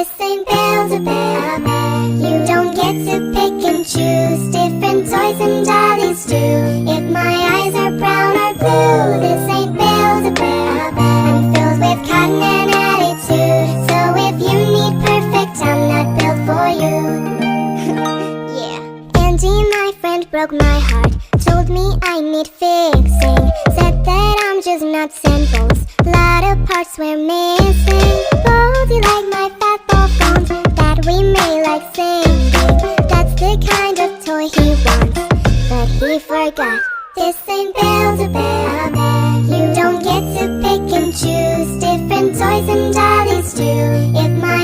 This ain't Build-A-Bear. You don't get to pick and choose different toys and dollies too. If my eyes are brown or blue, this ain't Build-A-Bear. I'm filled with cotton and attitude, so if you need perfect, I'm not built for you. Yeah. Andy, my friend, broke my heart, told me I need fixing, said that I'm just nuts and bolts, lot of parts were missing. Baldy like my fat ball phones that we may like singing. That's the kind of toy he wants, but he forgot. This ain't Build-A-Bear. You don't get to pick and choose different toys and dollies too. If my